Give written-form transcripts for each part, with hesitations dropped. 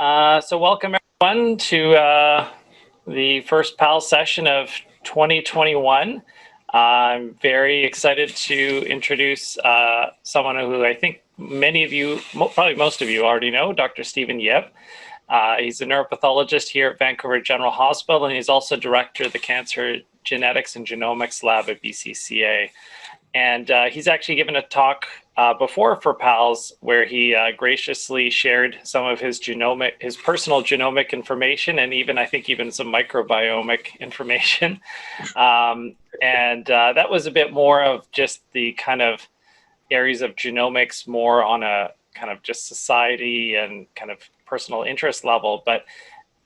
So welcome everyone to the first PAL session of 2021. I'm very excited to introduce someone who I think many of you, probably most of you already know, Dr. Stephen Yip. He's a neuropathologist here at Vancouver General Hospital, and he's also director of the Cancer Genetics and Genomics Lab at BCCA. And he's actually given a talk before for PALS where he graciously shared some of his personal genomic information, and even I think even some microbiomic information. That was a bit more of just the kind of areas of genomics, more on a kind of just society and kind of personal interest level. But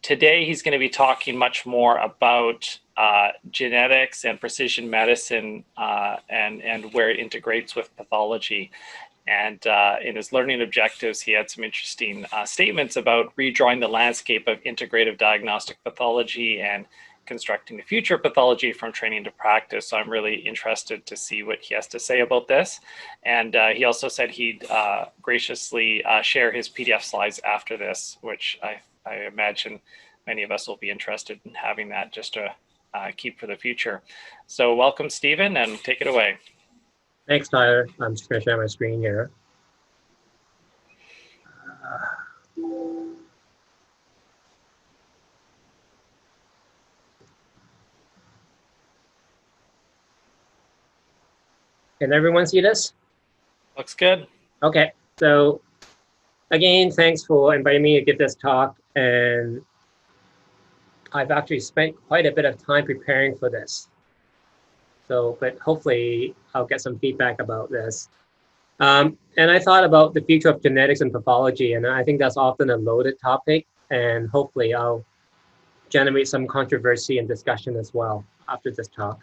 today he's going to be talking much more about genetics and precision medicine and where it integrates with pathology. And in his learning objectives, he had some interesting statements about redrawing the landscape of integrative diagnostic pathology and constructing the future of pathology from training to practice. So I'm really interested to see what he has to say about this. And he also said he'd graciously share his PDF slides after this, which I imagine many of us will be interested in having that just to keep for the future. So welcome, Stephen, and take it away. Thanks, Tyler. I'm just going to share my screen here. Can everyone see this? Looks good. Okay, so again, thanks for inviting me to give this talk. And I've actually spent quite a bit of time preparing for this. So, but hopefully I'll get some feedback about this. And I thought about the future of genetics and pathology, and I think that's often a loaded topic, and hopefully I'll generate some controversy and discussion as well after this talk.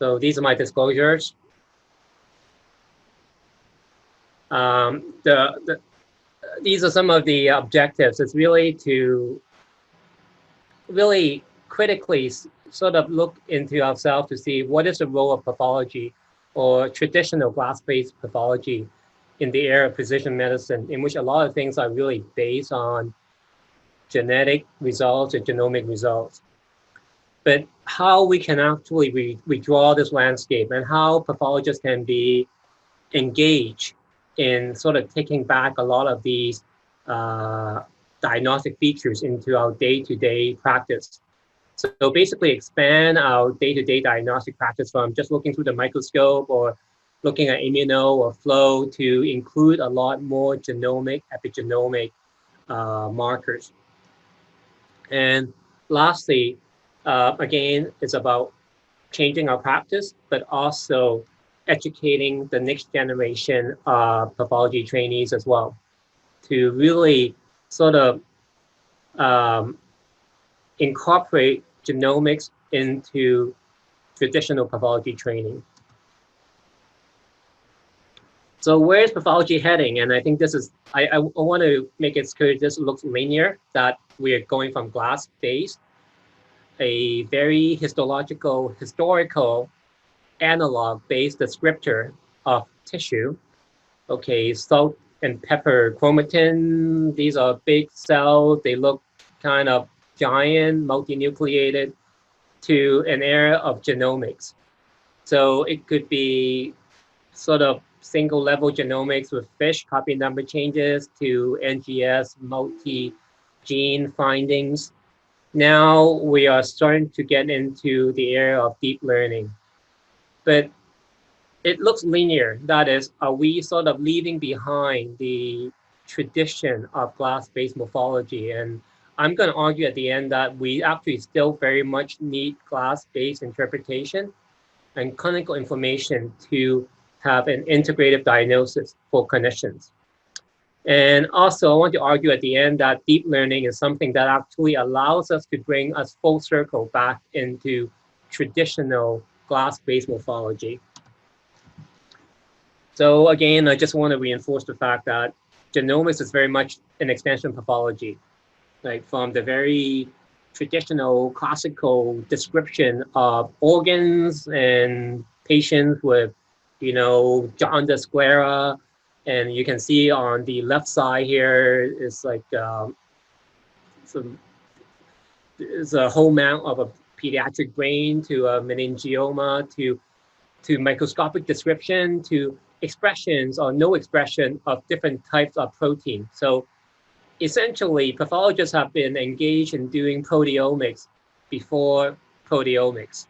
So these are my disclosures. These are some of the objectives. It's really to critically sort of look into ourselves to see what is the role of pathology or traditional glass-based pathology in the area of precision medicine, in which a lot of things are really based on genetic results and genomic results. But how we can actually redraw this landscape and how pathologists can be engaged in sort of taking back a lot of these diagnostic features into our day-to-day practice. So basically expand our day-to-day diagnostic practice from just looking through the microscope or looking at immuno or flow to include a lot more genomic, epigenomic markers. And lastly, again, it's about changing our practice, but also educating the next generation of pathology trainees as well to really sort of incorporate genomics into traditional pathology training. So where's pathology heading? And I think this is, I want to make it clear this looks linear, that we are going from glass-based, a very historical analog-based descriptor of tissue. Okay, salt and pepper chromatin, these are big cells, they look kind of giant, multinucleated, to an era of genomics. So it could be sort of single level genomics with fish copy number changes to NGS multi-gene findings. Now we are starting to get into the area of deep learning. But it looks linear. That is, are we sort of leaving behind the tradition of glass-based morphology? And I'm going to argue at the end that we actually still very much need glass-based interpretation and clinical information to have an integrative diagnosis for clinicians. And also, I want to argue at the end that deep learning is something that actually allows us to bring us full circle back into traditional glass-based morphology. So again, I just want to reinforce the fact that genomics is very much an extension of pathology. Like from the very traditional classical description of organs and patients with, jaundice sclera. And you can see on the left side here is like there's a whole amount of a pediatric brain to a meningioma to microscopic description to expressions or no expression of different types of protein. So essentially, pathologists have been engaged in doing proteomics before proteomics.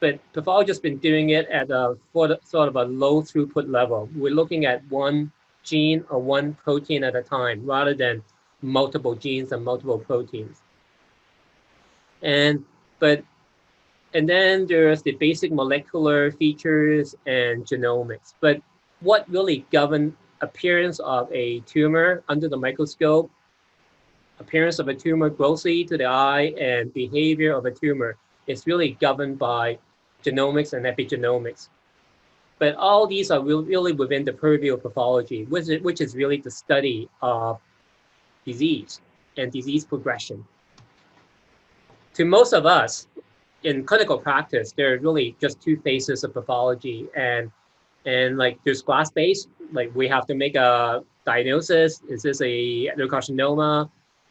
But pathologists have been doing it at a sort of a low throughput level. We're looking at one gene or one protein at a time rather than multiple genes and multiple proteins. And then there's the basic molecular features and genomics. But what really governs appearance of a tumor under the microscope, appearance of a tumor grossly to the eye, and behavior of a tumor is really governed by genomics and epigenomics. But all these are really within the purview of pathology, which is really the study of disease and disease progression. To most of us, in clinical practice, there are really just two phases of pathology, and like there's glass-based, like we have to make a diagnosis. Is this a adenocarcinoma,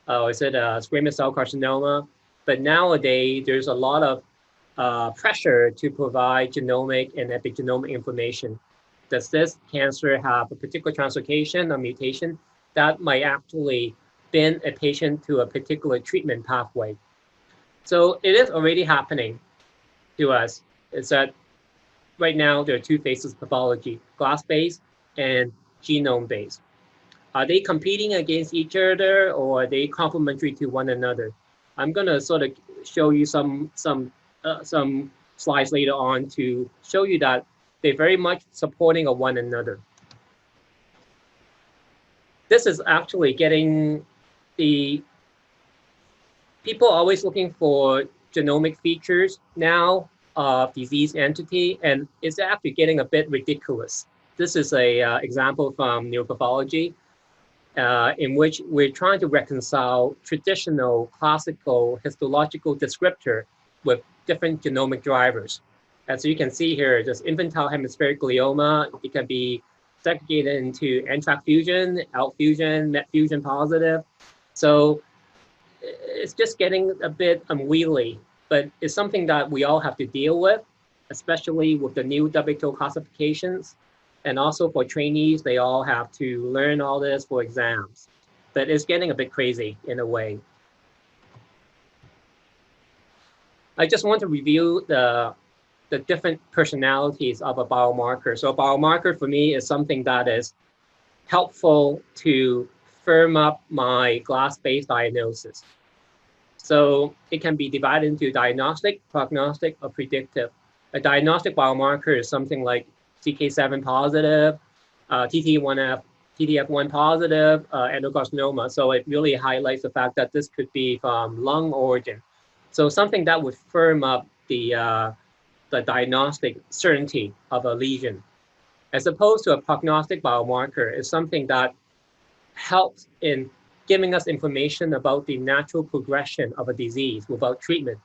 or is it a squamous cell carcinoma? But nowadays, there's a lot of pressure to provide genomic and epigenomic information. Does this cancer have a particular translocation or mutation that might actually bend a patient to a particular treatment pathway? So it is already happening to us. It's that right now there are two phases of pathology, glass-based and genome-based. Are they competing against each other, or are they complementary to one another? I'm going to sort of show you some slides later on to show you that they're very much supporting of one another. This is actually getting the people always looking for genomic features now of disease entity, and it's actually getting a bit ridiculous. This is a example from Neuropathology, in which we're trying to reconcile traditional classical histological descriptor with different genomic drivers. As you can see here, this infantile hemispheric glioma, it can be segregated into NTRK fusion, ALK fusion, MET fusion positive. So it's just getting a bit unwieldy, but it's something that we all have to deal with, especially with the new WHO classifications. And also for trainees, they all have to learn all this for exams. But it's getting a bit crazy in a way. I just want to review the different personalities of a biomarker. So a biomarker for me is something that is helpful to firm up my glass-based diagnosis. So it can be divided into diagnostic, prognostic, or predictive. A diagnostic biomarker is something like CK7 positive, TTF1 positive, adenocarcinoma. So it really highlights the fact that this could be from lung origin. So something that would firm up the diagnostic certainty of a lesion. As opposed to a prognostic biomarker is something that helps in giving us information about the natural progression of a disease without treatment.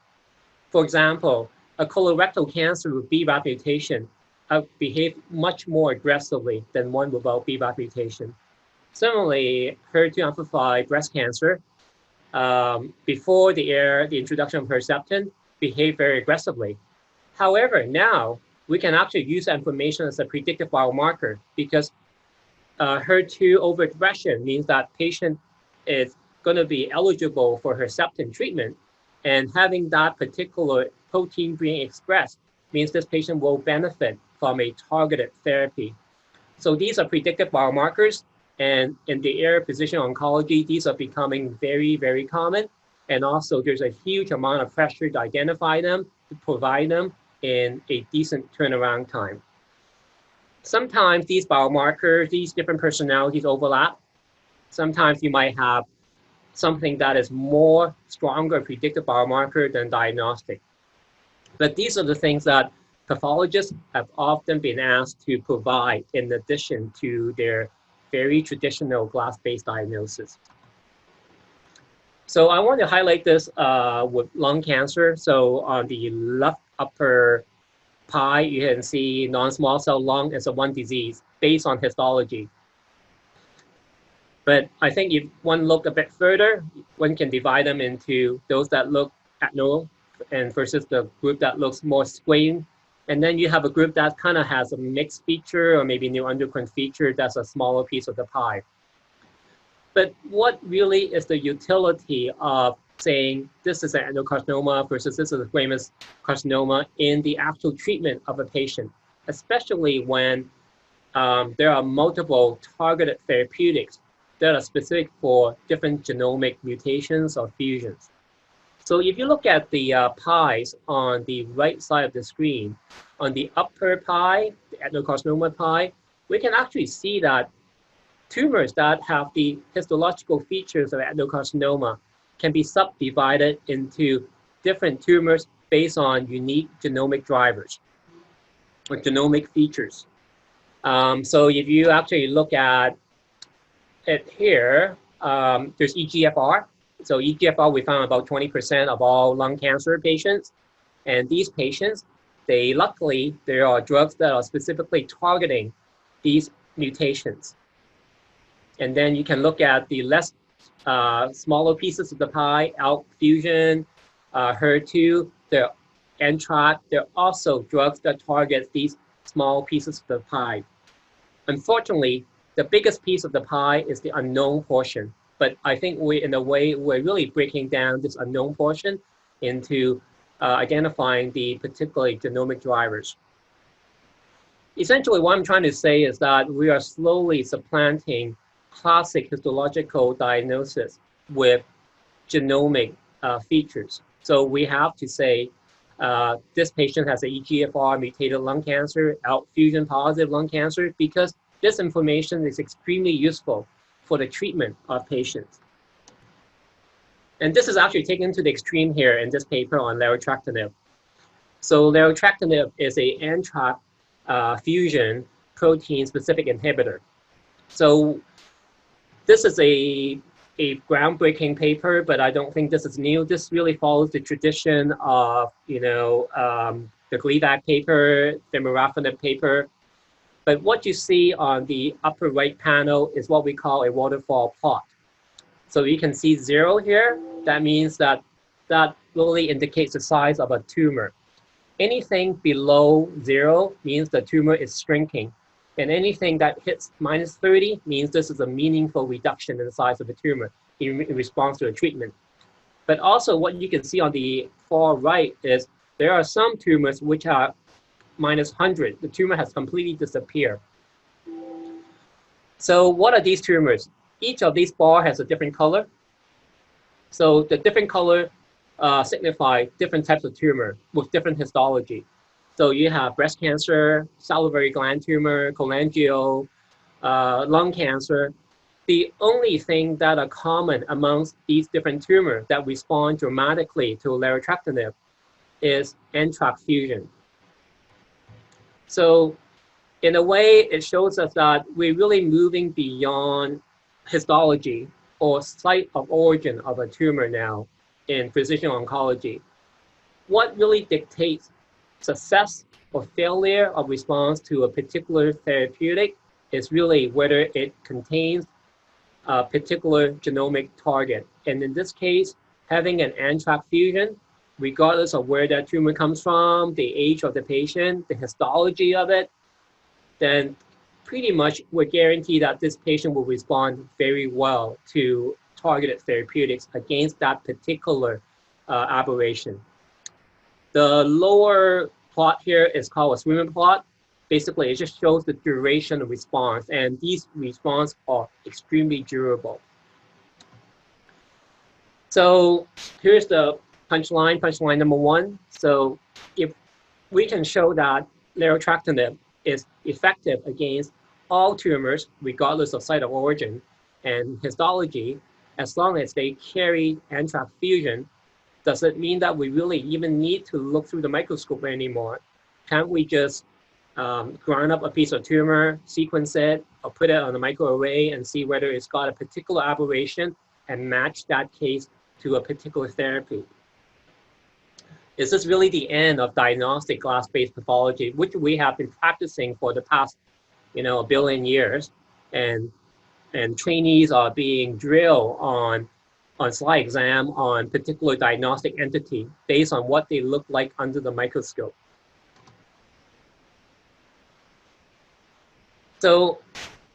For example, a colorectal cancer with BRAF mutation behave much more aggressively than one without BRAF mutation. Similarly, HER2 amplified breast cancer, before the introduction of Herceptin, behave very aggressively. However, now we can actually use that information as a predictive biomarker, because HER2 overexpression means that patient is going to be eligible for Herceptin treatment, and having that particular protein being expressed means this patient will benefit from a targeted therapy. So these are predictive biomarkers, and in the area of precision oncology, these are becoming very, very common. And also there's a huge amount of pressure to identify them, to provide them in a decent turnaround time. Sometimes these biomarkers, these different personalities overlap. Sometimes you might have something that is more stronger predictive biomarker than diagnostic. But these are the things that pathologists have often been asked to provide in addition to their very traditional glass-based diagnosis. So I want to highlight this with lung cancer. So on the left upper pie, you can see non-small cell lung as a one disease based on histology. But I think if one look a bit further, one can divide them into those that look abnormal and versus the group that looks more squamed. And then you have a group that kind of has a mixed feature or maybe neuroendocrine feature that's a smaller piece of the pie. But what really is the utility of saying this is an adenocarcinoma versus this is a squamous carcinoma in the actual treatment of a patient, especially when there are multiple targeted therapeutics that are specific for different genomic mutations or fusions. So if you look at the pies on the right side of the screen, on the upper pie, the adenocarcinoma pie, we can actually see that tumors that have the histological features of adenocarcinoma can be subdivided into different tumors based on unique genomic drivers or genomic features. So if you actually look at it here, there's EGFR. So EGFR, we found about 20% of all lung cancer patients. And these patients, luckily, there are drugs that are specifically targeting these mutations. And then you can look at the less smaller pieces of the pie, ALK fusion, HER2, the NTRK. There are also drugs that target these small pieces of the pie. Unfortunately, the biggest piece of the pie is the unknown portion. But I think in a way, we're really breaking down this unknown portion into identifying the particular genomic drivers. Essentially, what I'm trying to say is that we are slowly supplanting classic histological diagnosis with genomic features. So we have to say, this patient has an EGFR mutated lung cancer, ALK fusion positive lung cancer, because this information is extremely useful for the treatment of patients. And this is actually taken to the extreme here in this paper on larotrectinib. So larotrectinib is a NTRK fusion protein-specific inhibitor. So this is a groundbreaking paper, but I don't think this is new. This really follows the tradition of, the Gleevec paper, the Morafinib paper. But what you see on the upper right panel is what we call a waterfall plot. So you can see 0 here. That means that really indicates the size of a tumor. Anything below 0 means the tumor is shrinking. And anything that hits -30 means this is a meaningful reduction in the size of the tumor in response to the treatment. But also what you can see on the far right is there are some tumors which are -100. The tumor has completely disappeared. So what are these tumors? Each of these bars has a different color. So the different color signify different types of tumor with different histology. So you have breast cancer, salivary gland tumor, cholangio, lung cancer. The only thing that are common amongst these different tumors that respond dramatically to larotrectinib is NTRK fusion. So in a way, it shows us that we're really moving beyond histology or site of origin of a tumor now in precision oncology. What really dictates success or failure of response to a particular therapeutic is really whether it contains a particular genomic target. And in this case, having an NTRK fusion, regardless of where that tumor comes from, the age of the patient, the histology of it, then pretty much we're guaranteed that this patient will respond very well to targeted therapeutics against that particular aberration. The lower plot here is called a swimmer plot. Basically, it just shows the duration of response, and these responses are extremely durable. So here's the punchline number 1. So if we can show that larotrectinib is effective against all tumors, regardless of site of origin and histology, as long as they carry NTRK fusion, does it mean that we really even need to look through the microscope anymore? Can't we just grind up a piece of tumor, sequence it, or put it on a microarray and see whether it's got a particular aberration and match that case to a particular therapy? Is this really the end of diagnostic glass-based pathology, which we have been practicing for the past, 1 billion years? And and trainees are being drilled on slide exam on particular diagnostic entity based on what they look like under the microscope. So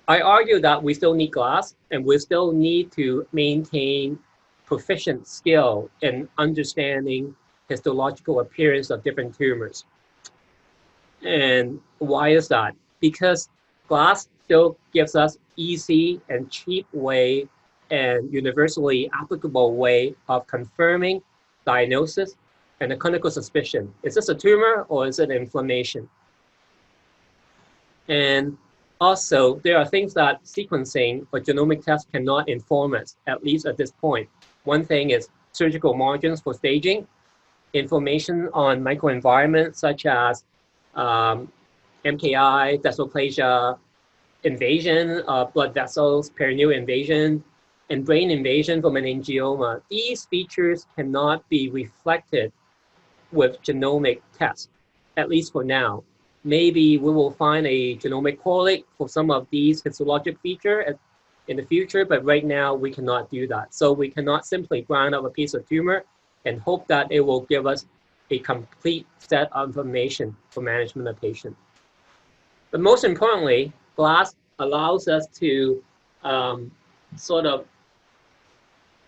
I argue that we still need glass, and we still need to maintain proficient skill in understanding histological appearance of different tumors. And why is that? Because glass still gives us easy and cheap way and universally applicable way of confirming diagnosis and a clinical suspicion. Is this a tumor or is it inflammation? And also, there are things that sequencing or genomic tests cannot inform us, at least at this point. One thing is surgical margins for staging, information on microenvironment such as MKI, desmoplasia, invasion of blood vessels, perineal invasion, and brain invasion from an angioma. These features cannot be reflected with genomic tests, at least for now. Maybe we will find a genomic correlate for some of these histologic features in the future, but right now we cannot do that. So we cannot simply grind up a piece of tumor and hope that it will give us a complete set of information for management of patient. But most importantly, glass allows us to sort of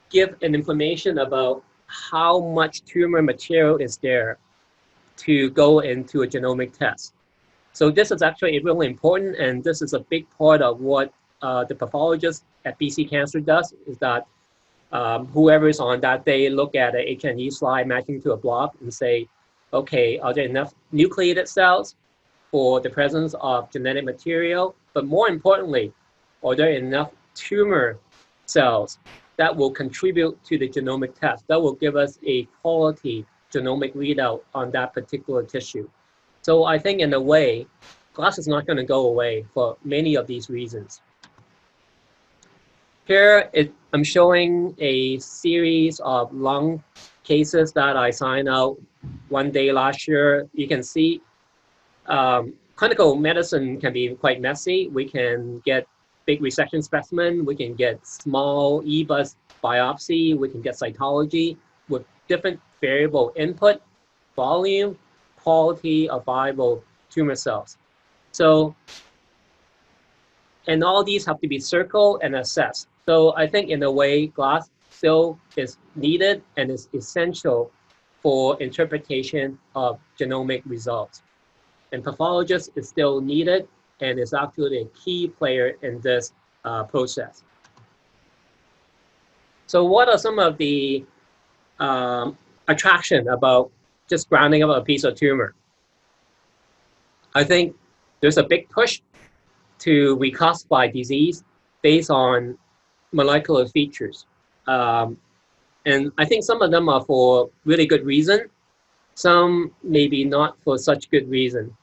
give an information about how much tumor material is there to go into a genomic test. So this is actually really important, and this is a big part of what the pathologist at BC Cancer does, is that whoever is on that day look at a H&E slide matching to a block and say, okay, are there enough nucleated cells for the presence of genetic material? But more importantly, are there enough tumor cells that will contribute to the genomic test, that will give us a quality genomic readout on that particular tissue? So I think in a way, glass is not going to go away for many of these reasons. Here, I'm showing a series of lung cases that I signed out one day last year. You can see clinical medicine can be quite messy. We can get big resection specimen. We can get small EBUS biopsy. We can get cytology with different variable input, volume, quality of viable tumor cells. So, and all these have to be circled and assessed. So I think in a way, glass still is needed and is essential for interpretation of genomic results. And pathologist is still needed and is actually a key player in this process. So what are some of the attraction about just grounding up a piece of tumor? I think there's a big push to reclassify disease based on molecular features. And I think some of them are for really good reason. Some maybe not for such good reason.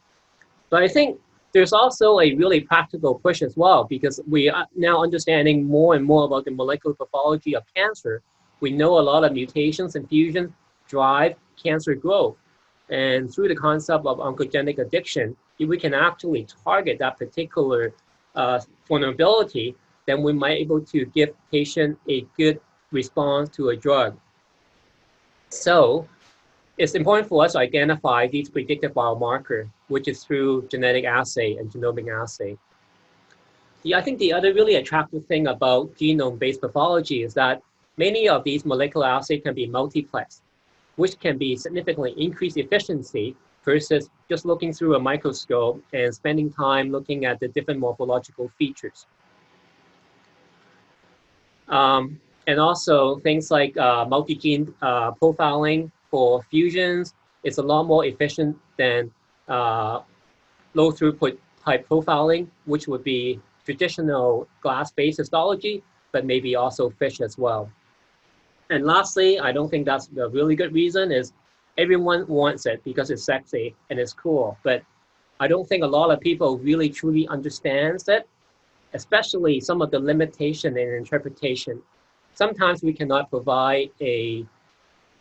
But I think there's also a really practical push as well, because we are now understanding more and more about the molecular pathology of cancer. We know a lot of mutations and fusions drive cancer growth. And through the concept of oncogenic addiction, if we can actually target that particular vulnerability, then we might be able to give patient a good response to a drug. So it's important for us to identify these predictive biomarkers, which is through genetic assay and genomic assay. I think the other really attractive thing about genome-based pathology is that many of these molecular assays can be multiplex, which can be significantly increase efficiency versus just looking through a microscope and spending time looking at the different morphological features. And also things like multi-gene profiling for fusions is a lot more efficient than low throughput type profiling, which would be traditional glass-based histology, but maybe also FISH as well. And lastly, I don't think that's a really good reason, is everyone wants it because it's sexy and it's cool, but I don't think a lot of people really truly understands it, especially some of the limitation in interpretation. Sometimes we cannot provide a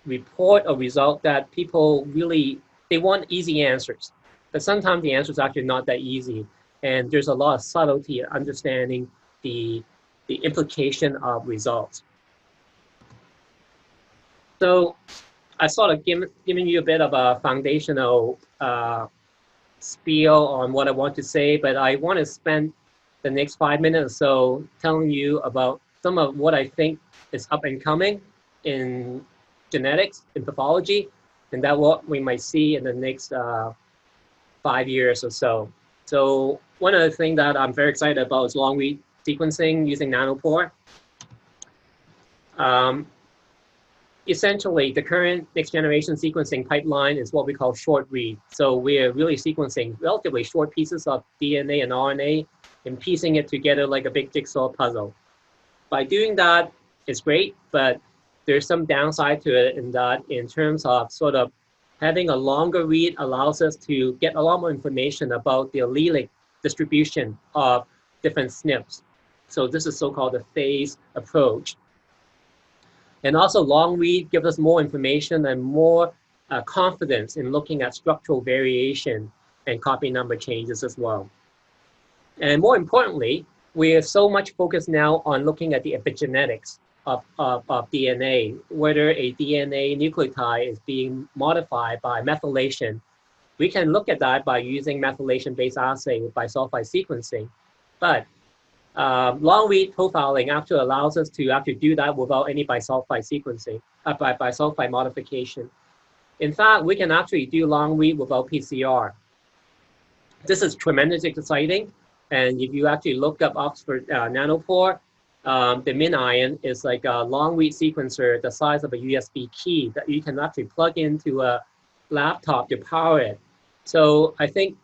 report or result that people really, they want easy answers, but sometimes the answer is actually not that easy. And there's a lot of subtlety in understanding the the implication of results. So I sort of giving you a bit of a foundational spiel on what I want to say, but I want to spend the next 5 minutes or so telling you about some of what I think is up and coming in genetics, in pathology, and that what we might see in the next 5 years or so. So one of the things that I'm very excited about is long-read sequencing using nanopore. Essentially, the current next-generation sequencing pipeline is what we call short read. So we're really sequencing relatively short pieces of DNA and RNA and piecing it together like a big jigsaw puzzle. By doing that, it's great, but there's some downside to it in that in terms of sort of having a longer read allows us to get a lot more information about the allelic distribution of different SNPs. So this is so-called the phase approach. And also long read gives us more information and more confidence in looking at structural variation and copy number changes as well. And more importantly, we are so much focused now on looking at the epigenetics of DNA, whether a DNA nucleotide is being modified by methylation. We can look at that by using methylation-based assay with bisulfite sequencing. But long-read profiling actually allows us to actually do that without any bisulfite sequencing, bisulfite modification. In fact, we can actually do long-read without PCR. This is tremendously exciting. And if you actually look up Oxford Nanopore, the MinION is like a long-read sequencer the size of a USB key that you can actually plug into a laptop to power it. So I think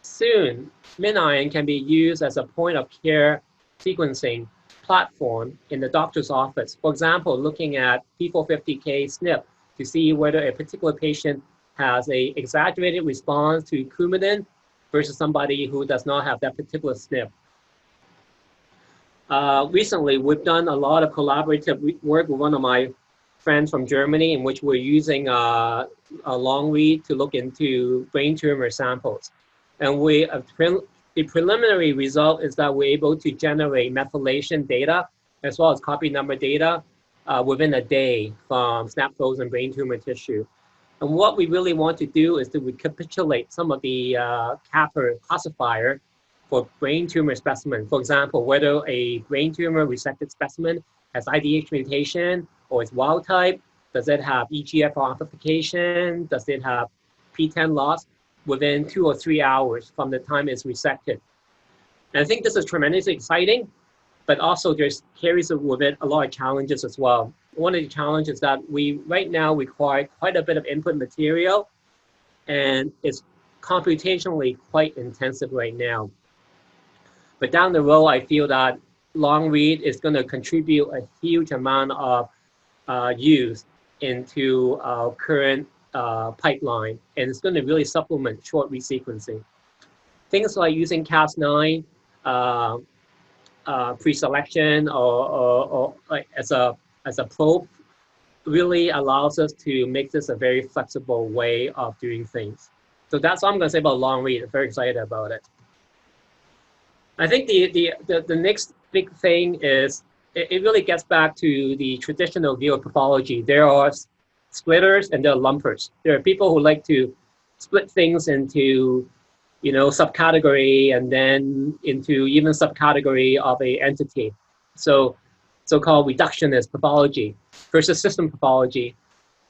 soon, MinION can be used as a point-of-care sequencing platform in the doctor's office. For example, looking at P450K SNP to see whether a particular patient has an exaggerated response to Coumadin versus somebody who does not have that particular SNP. Recently, we've done a lot of collaborative work with one of my friends from Germany in which we're using a long read to look into brain tumor samples. And the preliminary result is that we're able to generate methylation data as well as copy number data within a day from snap-frozen brain tumor tissue. And what we really want to do is to recapitulate some of the Kappa classifier for brain tumor specimen. For example, whether a brain tumor resected specimen has IDH mutation or it's wild type, does it have EGFR amplification, does it have PTEN loss within 2 or 3 hours from the time it's resected. And I think this is tremendously exciting, but also there's carries with it a lot of challenges as well. One of the challenges that we right now require quite a bit of input material, and it's computationally quite intensive right now. But down the road, I feel that long read is going to contribute a huge amount of use into our current pipeline, and it's going to really supplement short read sequencing. Things like using Cas9 pre-selection or like as a probe really allows us to make this a very flexible way of doing things. So that's all I'm going to say about long read. I'm very excited about it. I think the next big thing is it really gets back to the traditional view of pathology. There are splitters and there are lumpers. There are people who like to split things into, you know, subcategory and then into even subcategory of a entity. So-called reductionist pathology versus system pathology.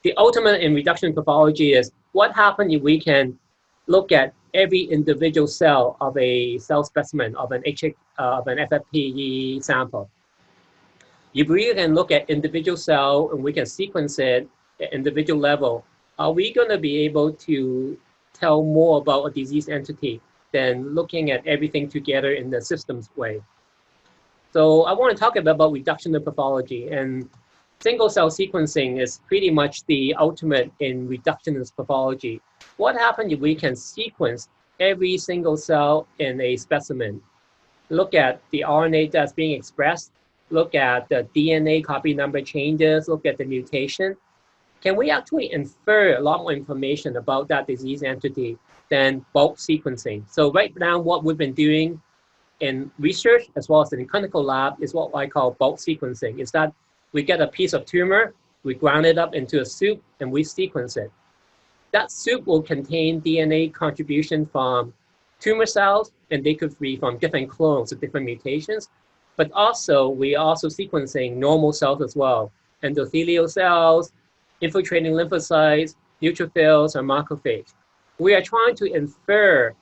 The ultimate in reduction pathology is what happens if we can look at every individual cell of a cell specimen of an FFPE sample. If we can look at individual cell and we can sequence it at individual level, are we going to be able to tell more about a disease entity than looking at everything together in the systems way? So I want to talk about reduction of pathology, and single cell sequencing is pretty much the ultimate in reductionist pathology. What happens if we can sequence every single cell in a specimen, look at the RNA that's being expressed, look at the DNA copy number changes, look at the mutation? Can we actually infer a lot more information about that disease entity than bulk sequencing? So right now, what we've been doing in research as well as in clinical lab is what I call bulk sequencing. Is that we get a piece of tumor, we ground it up into a soup, and we sequence it. That soup will contain DNA contribution from tumor cells, and they could be from different clones with different mutations. But also, we are also sequencing normal cells as well, endothelial cells, infiltrating lymphocytes, neutrophils, or macrophage. We are trying to infer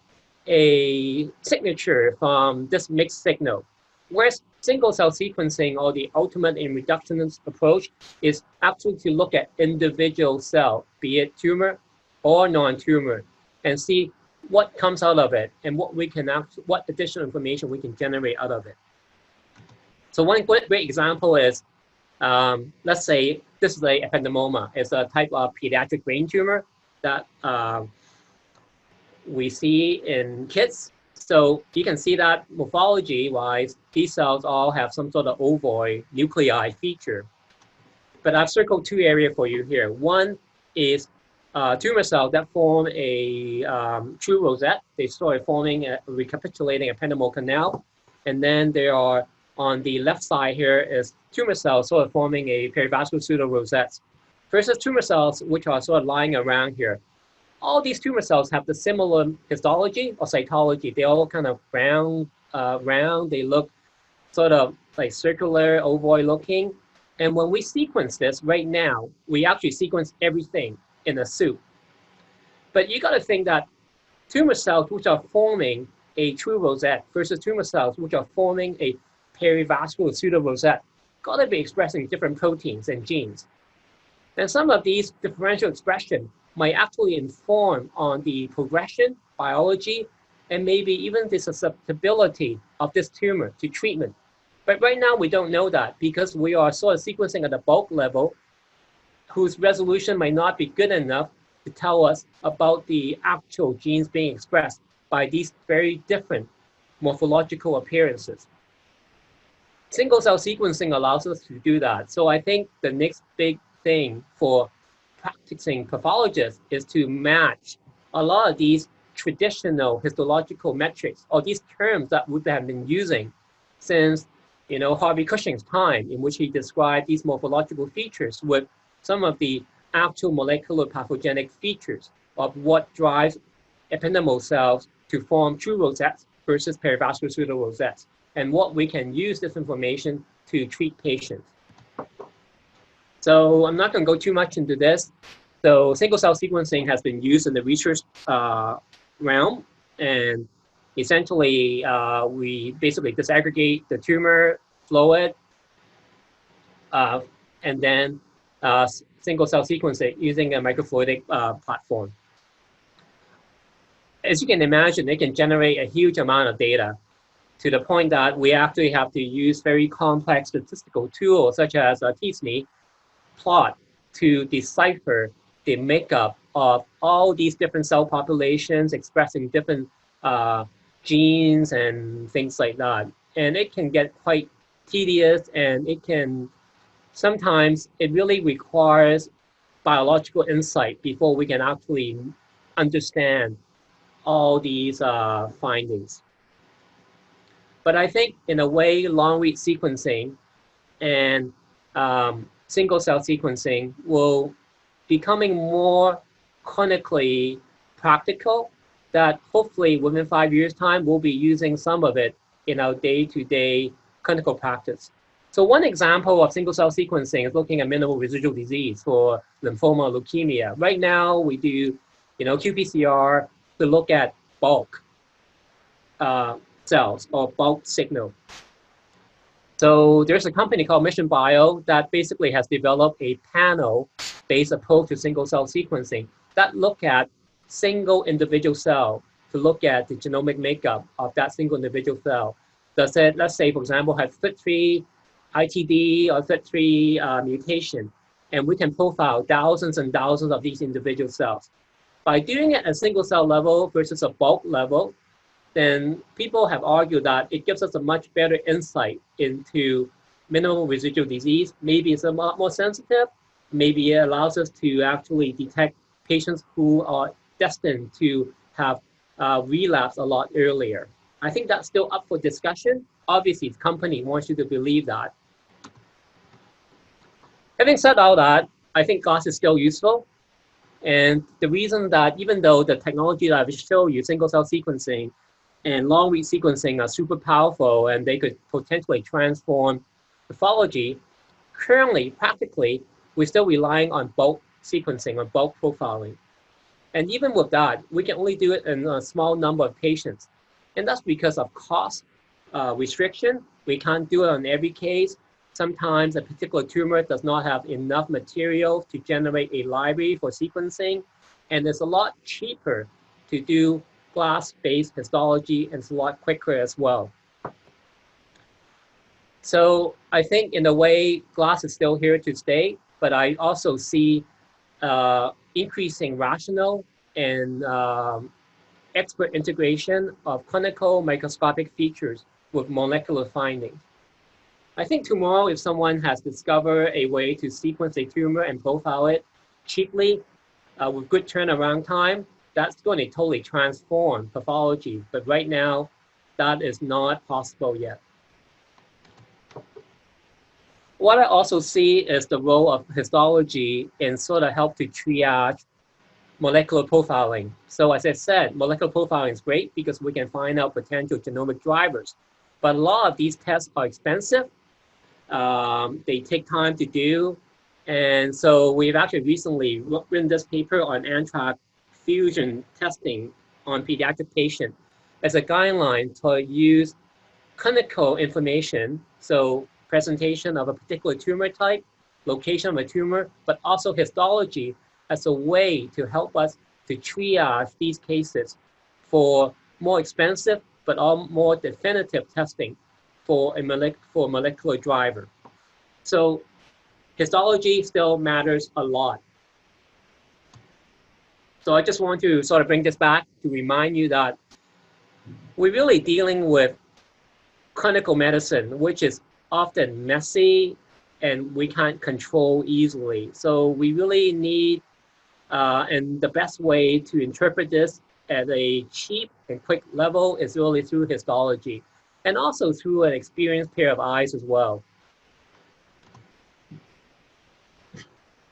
a signature from this mixed signal. Whereas single cell sequencing, or the ultimate in reductionist approach, is actually to look at individual cell, be it tumor or non-tumor, and see what comes out of it and what additional information we can generate out of it. So one great example is, let's say this is a ependymoma. It's a type of pediatric brain tumor that we see in kids. So you can see that morphology-wise, these cells all have some sort of ovoid nuclei feature. But I've circled two areas for you here. One is tumor cells that form a true rosette. They start forming, recapitulating a ependymal canal. And then there are, on the left side here, is tumor cells sort of forming a perivascular pseudo-rosettes. Versus tumor cells, which are sort of lying around here. All these tumor cells have the similar histology or cytology. They all kind of round. They look sort of like circular, ovoid looking. And when we sequence this right now, we actually sequence everything in a soup. But you got to think that tumor cells which are forming a true rosette versus tumor cells which are forming a perivascular pseudo-rosette got to be expressing different proteins and genes. And some of these differential expression might actually inform on the progression, biology, and maybe even the susceptibility of this tumor to treatment. But right now, we don't know that because we are sort of sequencing at a bulk level whose resolution might not be good enough to tell us about the actual genes being expressed by these very different morphological appearances. Single cell sequencing allows us to do that. So I think the next big thing for practicing pathologists is to match a lot of these traditional histological metrics or these terms that we have been using since Harvey Cushing's time, in which he described these morphological features with some of the actual molecular pathogenic features of what drives ependymal cells to form true rosettes versus perivascular pseudo-rosettes, and what we can use this information to treat patients. So I'm not going to go too much into this. So single cell sequencing has been used in the research realm, and essentially we basically disaggregate the tumor, flow it, and then single cell sequencing using a microfluidic platform. As you can imagine, it can generate a huge amount of data to the point that we actually have to use very complex statistical tools such as t-SNE plot to decipher the makeup of all these different cell populations expressing different genes and things like that. And it can get quite tedious, and it can sometimes, it really requires biological insight before we can actually understand all these findings. But I think in a way, long-read sequencing and single cell sequencing will becoming more clinically practical, that hopefully within 5 years' time, we'll be using some of it in our day-to-day clinical practice. So one example of single cell sequencing is looking at minimal residual disease for lymphoma, leukemia. Right now, we do qPCR to look at bulk cells or bulk signal. So there's a company called Mission Bio that basically has developed a panel-based approach to single cell sequencing that look at single individual cell to look at the genomic makeup of that single individual cell. Does it, let's say, for example, have FLT3 ITD or FLT3 mutation, and we can profile thousands and thousands of these individual cells. By doing it at single cell level versus a bulk level, then people have argued that it gives us a much better insight into minimal residual disease. Maybe it's a lot more sensitive. Maybe it allows us to actually detect patients who are destined to have relapse a lot earlier. I think that's still up for discussion. Obviously, the company wants you to believe that. Having said all that, I think GLASS is still useful. And the reason that even though the technology that I've shown you, single cell sequencing and long read sequencing are super powerful and they could potentially transform pathology, currently, practically, we're still relying on bulk sequencing or bulk profiling. And even with that, we can only do it in a small number of patients. And that's because of cost restriction. We can't do it on every case. Sometimes a particular tumor does not have enough material to generate a library for sequencing. And it's a lot cheaper to do GLASS-based histology, and it's a lot quicker as well. So I think in a way, GLASS is still here to stay, but I also see increasing rational and expert integration of clinical microscopic features with molecular findings. I think tomorrow, if someone has discovered a way to sequence a tumor and profile it cheaply with good turnaround time, that's going to totally transform pathology. But right now, that is not possible yet. What I also see is the role of histology in sort of help to triage molecular profiling. So as I said, molecular profiling is great because we can find out potential genomic drivers. But a lot of these tests are expensive. They take time to do. And so we've actually recently written this paper on anthrax fusion testing on pediatric patients as a guideline to use clinical information, so presentation of a particular tumor type, location of a tumor, but also histology as a way to help us to triage these cases for more expensive but all more definitive testing for a molecular driver. So histology still matters a lot. So I just want to sort of bring this back to remind you that we're really dealing with clinical medicine, which is often messy and we can't control easily. So we really need, and the best way to interpret this at a cheap and quick level is really through histology, and also through an experienced pair of eyes as well.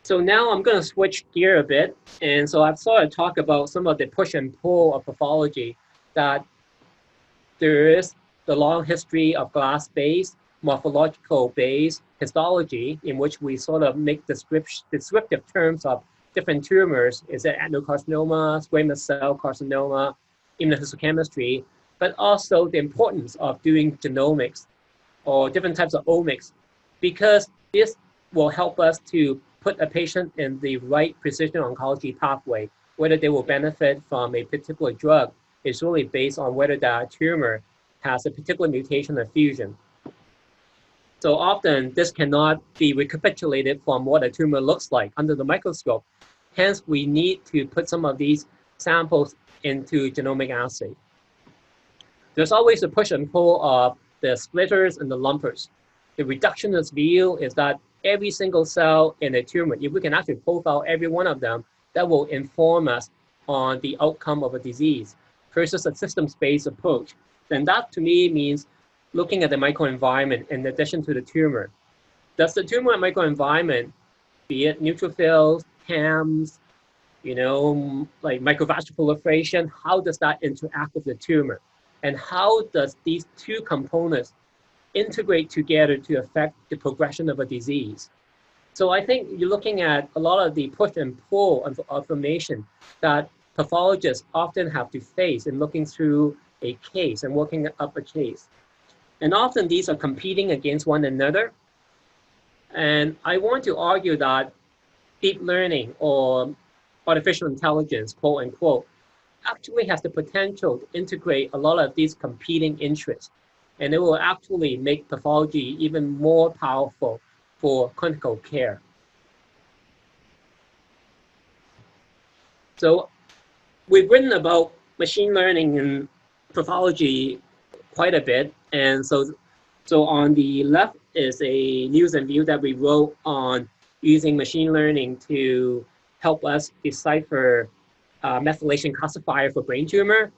So now I'm going to switch gear a bit. And so I've sort of talked about some of the push and pull of pathology, that there is the long history of GLASS-based, morphological-based histology in which we sort of make descriptive terms of different tumors. Is it adenocarcinoma, squamous cell carcinoma, immunohistochemistry, but also the importance of doing genomics or different types of omics, because this will help us to put a patient in the right precision oncology pathway. Whether they will benefit from a particular drug is really based on whether that tumor has a particular mutation or fusion. So often this cannot be recapitulated from what a tumor looks like under the microscope. Hence, we need to put some of these samples into genomic assay. There's always a push and pull of the splitters and the lumpers. The reductionist view is that every single cell in a tumor, if we can actually profile every one of them, that will inform us on the outcome of a disease versus a systems-based approach. Then that to me means looking at the microenvironment in addition to the tumor. Does the tumor microenvironment, be it neutrophils, TAMs, like microvascular proliferation, how does that interact with the tumor? And how does these two components integrate together to affect the progression of a disease? So I think you're looking at a lot of the push and pull of information that pathologists often have to face in looking through a case and working up a case. And often these are competing against one another. And I want to argue that deep learning or artificial intelligence, quote unquote, actually has the potential to integrate a lot of these competing interests. And it will actually make pathology even more powerful for clinical care. So we've written about machine learning in pathology quite a bit. And so on the left is a news and view that we wrote on using machine learning to help us decipher methylation classifier for brain tumor.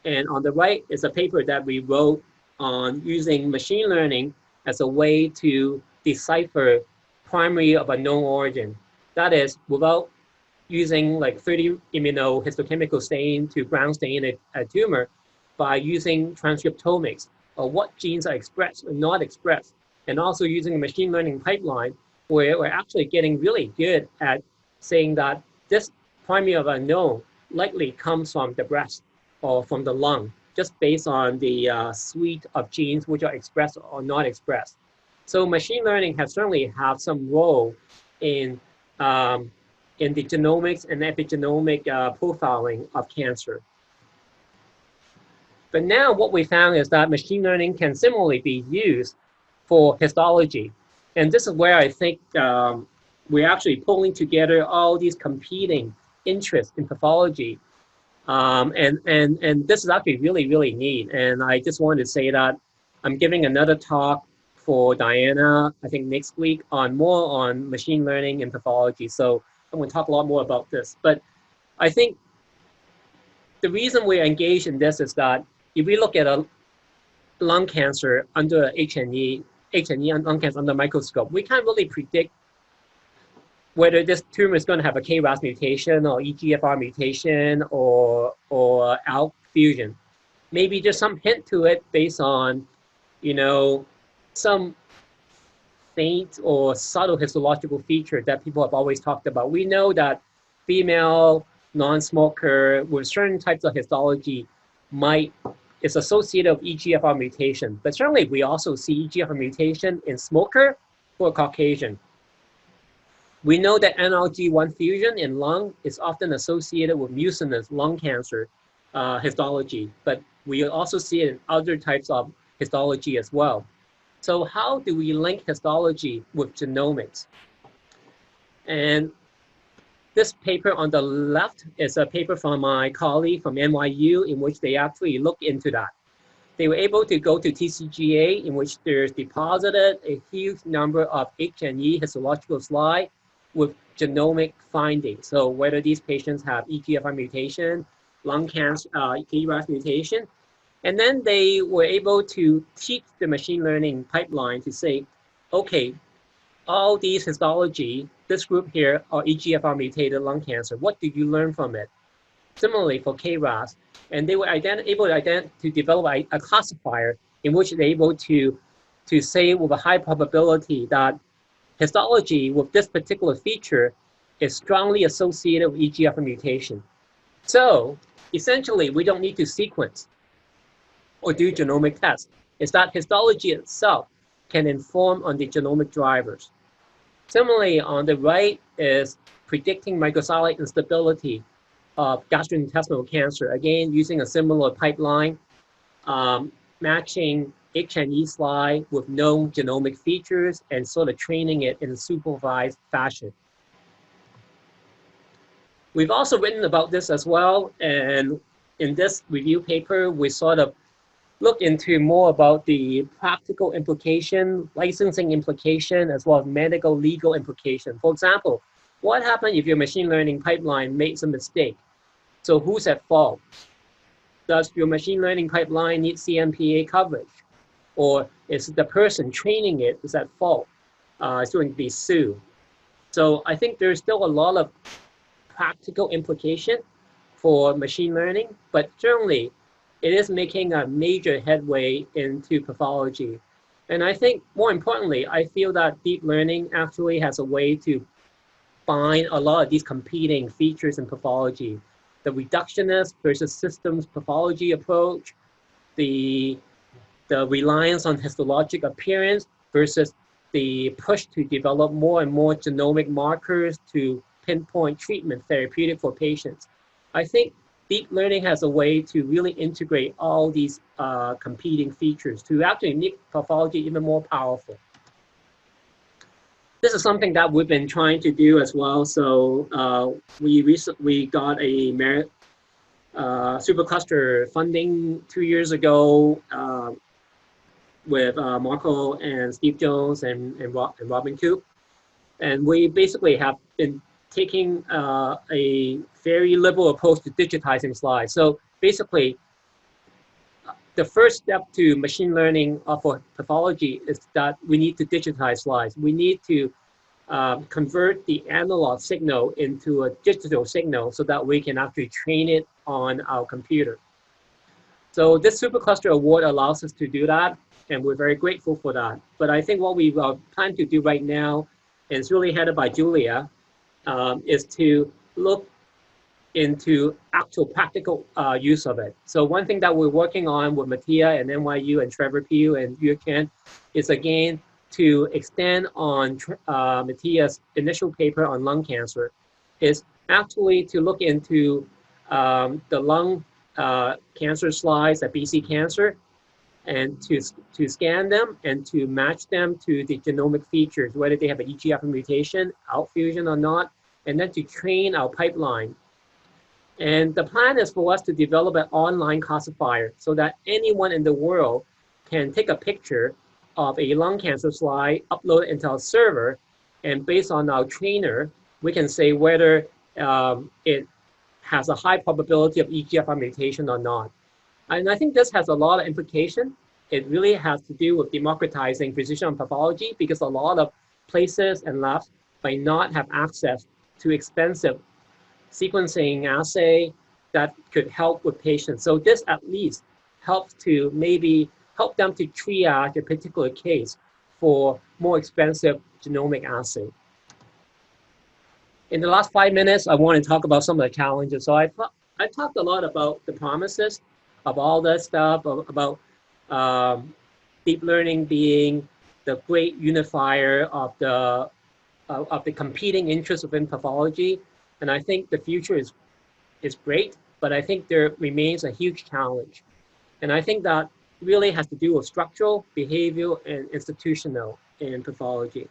And on the right is a paper that we wrote on using machine learning as a way to decipher primary of unknown origin. That is, without using like 30 immunohistochemical stain to ground stain a tumor, by using transcriptomics, or what genes are expressed or not expressed, and also using a machine learning pipeline where we're actually getting really good at saying that this primary of unknown likely comes from the breast or from the lung, just based on the suite of genes which are expressed or not expressed. So machine learning has certainly have some role in the genomics and epigenomic profiling of cancer. But now what we found is that machine learning can similarly be used for histology. And this is where I think we're actually pulling together all these competing interests in pathology. And this is actually really, really neat. And I just wanted to say that I'm giving another talk for Diana, I think next week, on more on machine learning and pathology. So I'm going to talk a lot more about this. But I think the reason we're engaged in this is that if we look at a lung cancer under H&E lung cancer under a microscope, we can't really predict whether this tumor is going to have a KRAS mutation or EGFR mutation or ALK fusion. Maybe there's some hint to it based on, some faint or subtle histological feature that people have always talked about. We know that female non-smoker with certain types of histology is associated with EGFR mutation, but certainly we also see EGFR mutation in smoker or Caucasian. We know that NRG1 fusion in lung is often associated with mucinous lung cancer histology, but we also see it in other types of histology as well. So how do we link histology with genomics? And this paper on the left is a paper from my colleague from NYU in which they actually look into that. They were able to go to TCGA in which there's deposited a huge number of H&E histological slide with genomic findings. So whether these patients have EGFR mutation, lung cancer, KRAS mutation, and then they were able to teach the machine learning pipeline to say, okay, all these histology, this group here are EGFR mutated lung cancer. What do you learn from it? Similarly for KRAS, and they were able to develop a classifier in which they're able to say with a high probability that histology with this particular feature is strongly associated with EGFR mutation. So essentially, we don't need to sequence or do genomic tests. It's that histology itself can inform on the genomic drivers. Similarly, on the right is predicting microsatellite instability of gastrointestinal cancer. Again, using a similar pipeline, matching H&E slide with known genomic features and sort of training it in a supervised fashion. We've also written about this as well, and in this review paper, we sort of look into more about the practical implication, licensing implication, as well as medical legal implication. For example, what happens if your machine learning pipeline makes a mistake? So who's at fault? Does your machine learning pipeline need CMPA coverage? Or is the person training it is at fault? It's going to be sued. So I think there's still a lot of practical implication for machine learning, but certainly it is making a major headway into pathology. And I think more importantly, I feel that deep learning actually has a way to find a lot of these competing features in pathology. The reductionist versus systems pathology approach, the reliance on histologic appearance versus the push to develop more and more genomic markers to pinpoint treatment therapeutic for patients. I think deep learning has a way to really integrate all these competing features to actually make pathology even more powerful. This is something that we've been trying to do as well. So we got a merit supercluster funding 2 years ago with Marco and Steve Jones and Robin Coop. And we basically have been taking a very liberal approach to digitizing slides. So basically, the first step to machine learning for pathology is that we need to digitize slides. We need to convert the analog signal into a digital signal so that we can actually train it on our computer. So this Supercluster Award allows us to do that, and we're very grateful for that. But I think what we plan to do right now, and it's really headed by Julia, is to look into actual practical use of it. So one thing that we're working on with Mattia and NYU and Trevor Pugh and Yuken is again to extend on Mattia's initial paper on lung cancer, is actually to look into the lung cancer slides at BC Cancer and to scan them and to match them to the genomic features, whether they have an EGFR mutation, ALK fusion or not, and then to train our pipeline. And the plan is for us to develop an online classifier so that anyone in the world can take a picture of a lung cancer slide, upload it into our server, and based on our trainer, we can say whether it has a high probability of EGFR mutation or not. And I think this has a lot of implication. It really has to do with democratizing precision pathology because a lot of places and labs might not have access to expensive sequencing assay that could help with patients. So this at least helps to maybe help them to triage a particular case for more expensive genomic assay. In the last 5 minutes, I want to talk about some of the challenges. So I talked a lot about the promises of all this stuff, about deep learning being the great unifier of the competing interests within pathology. And I think the future is great, but I think there remains a huge challenge. And I think that really has to do with structural, behavioral, and institutional in pathology.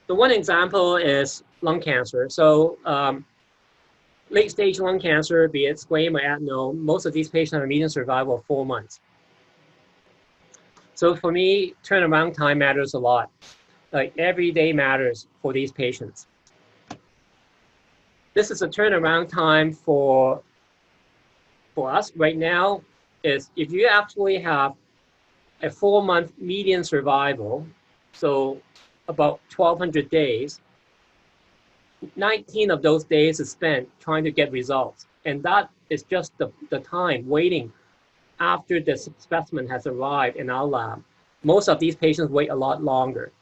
So one example is lung cancer. So late stage lung cancer, be it squamous or adeno, most of these patients have a median survival of 4 months. So for me, turnaround time matters a lot. Like every day matters for these patients. This is a turnaround time for us right now is if you actually have a 4-month median survival, so about 1,200 days, 19 of those days is spent trying to get results. And that is just the time waiting after the specimen has arrived in our lab. Most of these patients wait a lot longer.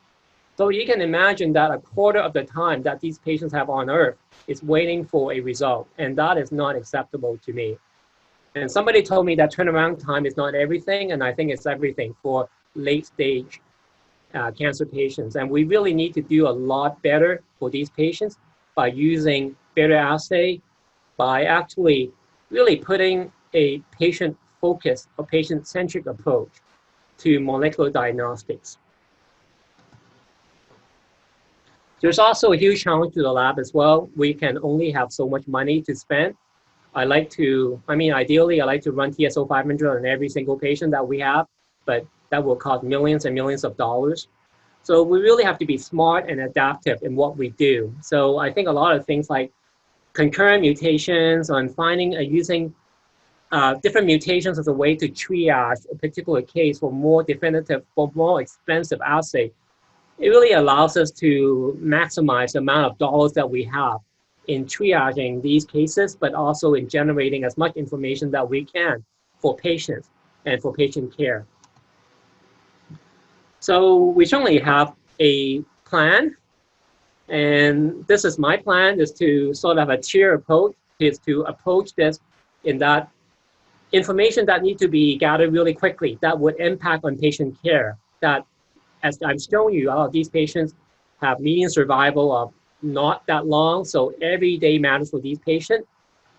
So you can imagine that a quarter of the time that these patients have on Earth is waiting for a result, and that is not acceptable to me. And somebody told me that turnaround time is not everything, and I think it's everything for late stage cancer patients. And we really need to do a lot better for these patients by using better assay, by actually really putting a patient-focused or patient-centric approach to molecular diagnostics. There's also a huge challenge to the lab as well. We can only have so much money to spend. Ideally, I like to run TSO 500 on every single patient that we have, but that will cost millions and millions of dollars. So we really have to be smart and adaptive in what we do. So I think a lot of things like concurrent mutations on finding and using different mutations as a way to triage a particular case for more definitive, for more expensive assay, it really allows us to maximize the amount of dollars that we have in triaging these cases, but also in generating as much information that we can for patients and for patient care. So we certainly have a plan, and this is my plan, is to sort of a tier approach, is to approach this in that information that need to be gathered really quickly that would impact on patient care, that as I've shown you, all of these patients have median survival of not that long, so every day matters for these patients.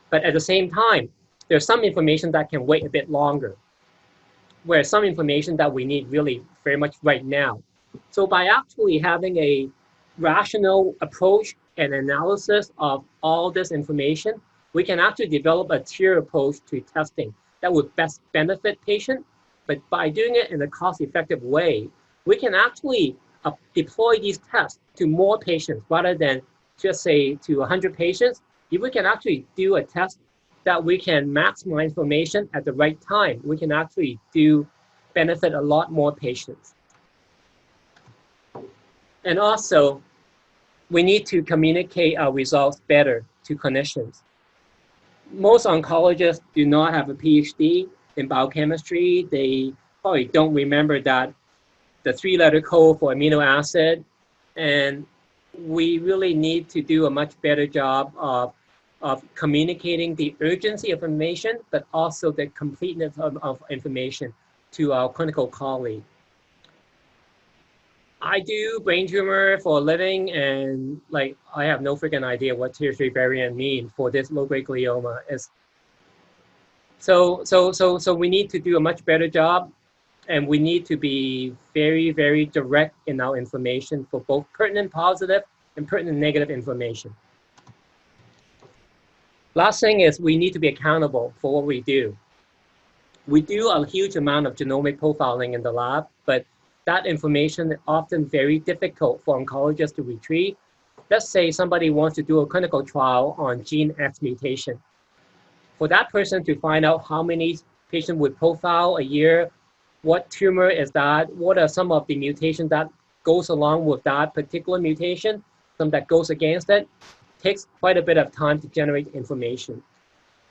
But at the same time, there's some information that can wait a bit longer, where some information that we need really very much right now. So by actually having a rational approach and analysis of all this information, we can actually develop a tier approach to testing that would best benefit patients. But by doing it in a cost-effective way, we can actually deploy these tests to more patients rather than just say to 100 patients. If we can actually do a test that we can maximize information at the right time, we can actually benefit a lot more patients. And also, we need to communicate our results better to clinicians. Most oncologists do not have a PhD in biochemistry. They probably don't remember that the 3-letter code for amino acid. And we really need to do a much better job of communicating the urgency of information, but also the completeness of information to our clinical colleague. I do brain tumor for a living, and like I have no freaking idea what tier 3 variant mean for this low-grade glioma. So we need to do a much better job, and we need to be very, very direct in our information for both pertinent positive and pertinent negative information. Last thing is we need to be accountable for what we do. We do a huge amount of genomic profiling in the lab, but that information is often very difficult for oncologists to retrieve. Let's say somebody wants to do a clinical trial on gene X mutation. For that person to find out how many patients would profile a year, what tumor is that, what are some of the mutations that goes along with that particular mutation, some that goes against it, takes quite a bit of time to generate information.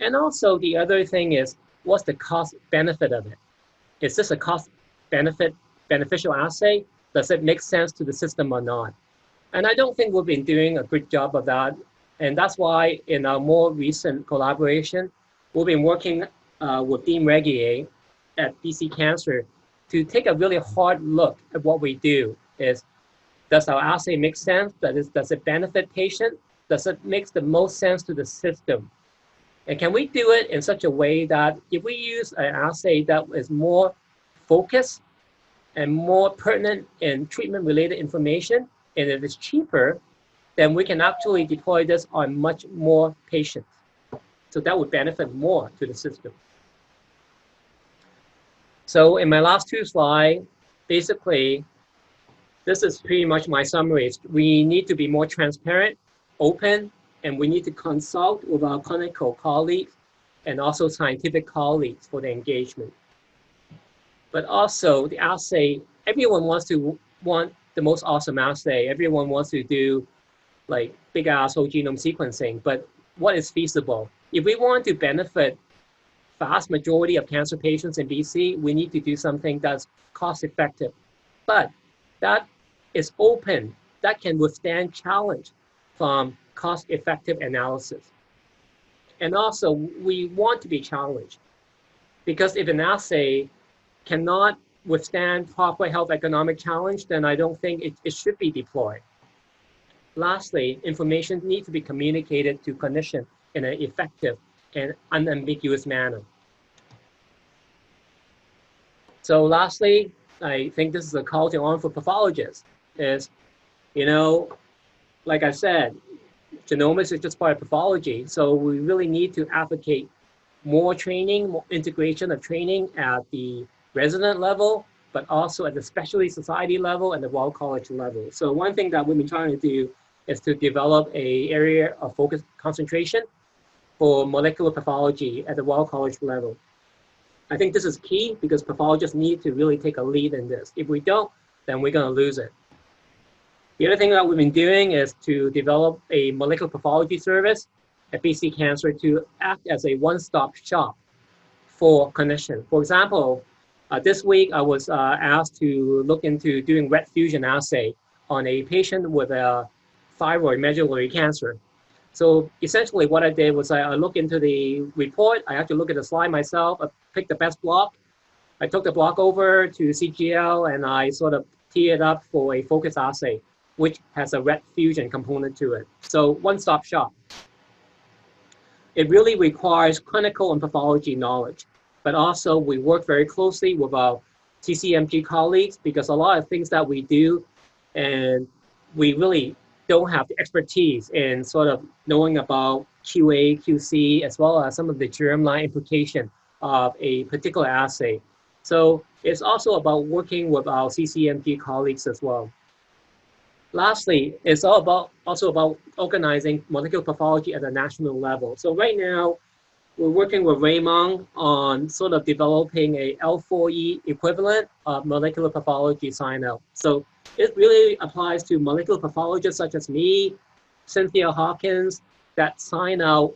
And also the other thing is, what's the cost benefit of it? Is this a cost beneficial assay? Does it make sense to the system or not? And I don't think we've been doing a good job of that. And that's why in our more recent collaboration, we've been working with Dean Regier at BC Cancer to take a really hard look at what we do. Does our assay make sense? Does it benefit patients? Does it make the most sense to the system? And can we do it in such a way that if we use an assay that is more focused and more pertinent in treatment-related information, and if it's cheaper, then we can actually deploy this on much more patients. So that would benefit more to the system. So in my last 2 slides, basically, this is pretty much my summary. We need to be more transparent, open, and we need to consult with our clinical colleagues and also scientific colleagues for the engagement. But also the assay, everyone wants the most awesome assay. Everyone wants to do like big ass whole genome sequencing, but what is feasible? If we want to benefit vast majority of cancer patients in BC, we need to do something that's cost effective, but that is open, that can withstand challenge from cost effective analysis. And also we want to be challenged, because if an assay cannot withstand proper health economic challenge, then I don't think it should be deployed. Lastly, information needs to be communicated to clinicians in an effective and unambiguous manner. So lastly, I think this is a call to arms for pathologists is, like I said, genomics is just part of pathology. So we really need to advocate more training, more integration of training at the resident level, but also at the specialty society level and the Royal College level. So one thing that we've been trying to do is to develop an area of focus concentration for molecular pathology at the Royal College level. I think this is key because pathologists need to really take a lead in this. If we don't, then we're going to lose it. The other thing that we've been doing is to develop a molecular pathology service at BC Cancer to act as a one-stop shop for clinicians. For example, this week I was asked to look into doing ret fusion assay on a patient with a thyroid medullary cancer. So essentially what I did was I looked into the report, I had to look at the slide myself, I picked the best block, I took the block over to CGL and I sort of tee it up for a focus assay, which has a ret fusion component to it. So one-stop shop. It really requires clinical and pathology knowledge, but also we work very closely with our CCMG colleagues because a lot of things that we do and we really don't have the expertise in sort of knowing about QA, QC, as well as some of the germline implication of a particular assay. So it's also about working with our CCMG colleagues as well. Lastly, it's also about organizing molecular pathology at a national level. So right now, we're working with Raymond on sort of developing a L4E equivalent of molecular pathology sign-out. So it really applies to molecular pathologists such as me, Cynthia Hawkins, that sign out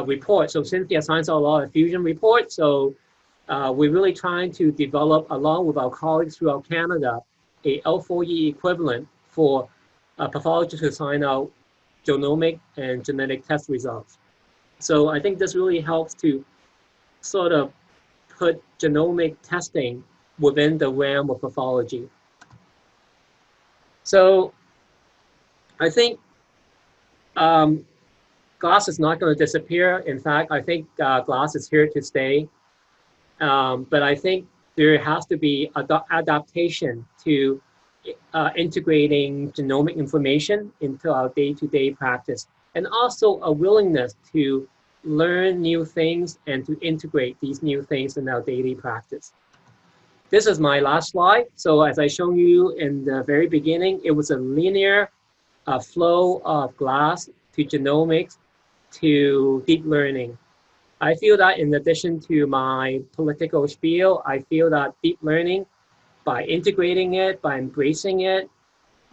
reports. So Cynthia signs out a lot of fusion reports. So we're really trying to develop, along with our colleagues throughout Canada, a L4E equivalent for pathologists to sign out genomic and genetic test results. So I think this really helps to sort of put genomic testing within the realm of pathology. So I think glass is not going to disappear. In fact, I think glass is here to stay. But I think there has to be adaptation to integrating genomic information into our day-to-day practice, and also a willingness to learn new things and to integrate these new things in our daily practice. This is my last slide. So as I showed you in the very beginning, it was a linear flow of glass to genomics to deep learning. I feel that in addition to my political spiel, I feel that deep learning, by integrating it, by embracing it,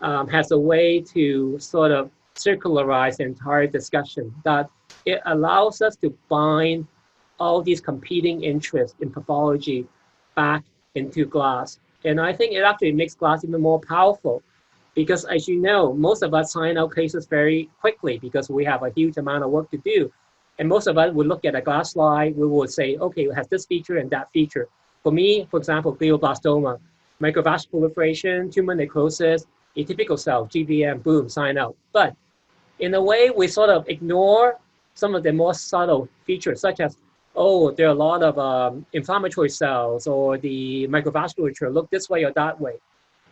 has a way to sort of circularize the entire discussion, that it allows us to bind all these competing interests in pathology back into glass. And I think it actually makes glass even more powerful, because as you know, most of us sign out cases very quickly because we have a huge amount of work to do. And most of us would look at a glass slide, we would say, okay, it has this feature and that feature. For me, for example, glioblastoma, microvascular proliferation, tumor necrosis, atypical cell, GBM, boom, sign out. But in a way, we sort of ignore some of the more subtle features, such as, oh, there are a lot of inflammatory cells, or the microvasculature look this way or that way.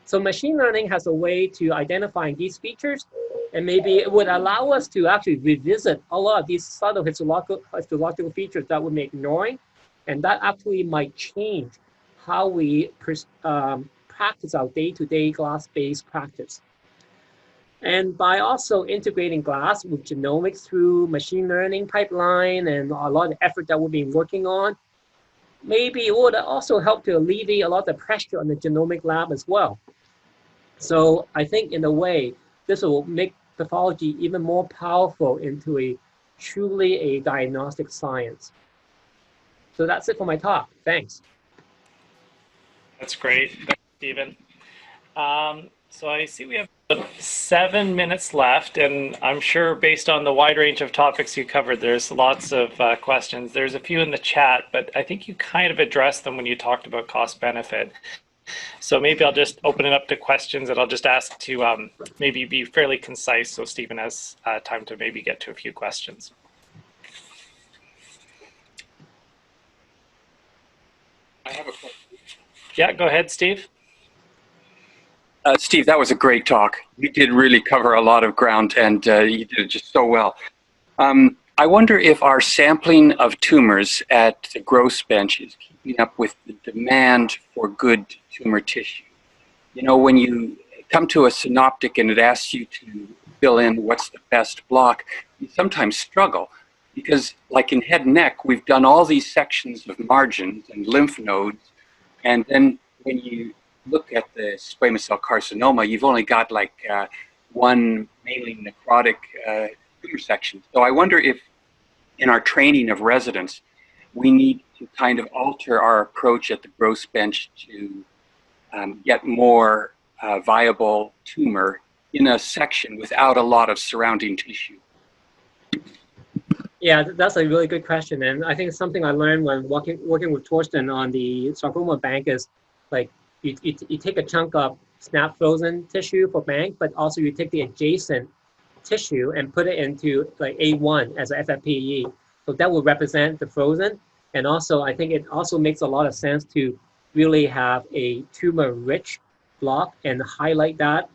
So machine learning has a way to identify these features, and maybe it would allow us to actually revisit a lot of these subtle histological features that we're ignoring, and that actually might change how we practice our day-to-day glass-based practice. And by also integrating glass with genomics through machine learning pipeline and a lot of effort that we've been working on, maybe it would also help to alleviate a lot of the pressure on the genomic lab as well. So I think in a way, this will make pathology even more powerful into a truly a diagnostic science. So that's it for my talk. Thanks. That's great. Thanks, Stephen. So I see we have 7 minutes left, and I'm sure based on the wide range of topics you covered, there's lots of questions. There's a few in the chat, but I think you kind of addressed them when you talked about cost benefit. So maybe I'll just open it up to questions, and I'll just ask to maybe be fairly concise so Stephen has time to maybe get to a few questions. I have a question. Yeah, go ahead, Steve. Steve, that was a great talk. You did really cover a lot of ground, and you did it just so well. I wonder if our sampling of tumors at the gross bench is keeping up with the demand for good tumor tissue. You know, when you come to a synoptic and it asks you to fill in what's the best block, you sometimes struggle, because like in head and neck, we've done all these sections of margins and lymph nodes, and then when you look at the squamous cell carcinoma, you've only got like one mainly necrotic tumor section. So I wonder if in our training of residents, we need to kind of alter our approach at the gross bench to get more viable tumor in a section without a lot of surrounding tissue. Yeah, that's a really good question. And I think it's something I learned when working with Torsten on the sarcoma bank is, like, you take a chunk of snap frozen tissue for bank, but also you take the adjacent tissue and put it into like A1 as a FFPE. So that will represent the frozen. And also, I think it also makes a lot of sense to really have a tumor-rich block and highlight that.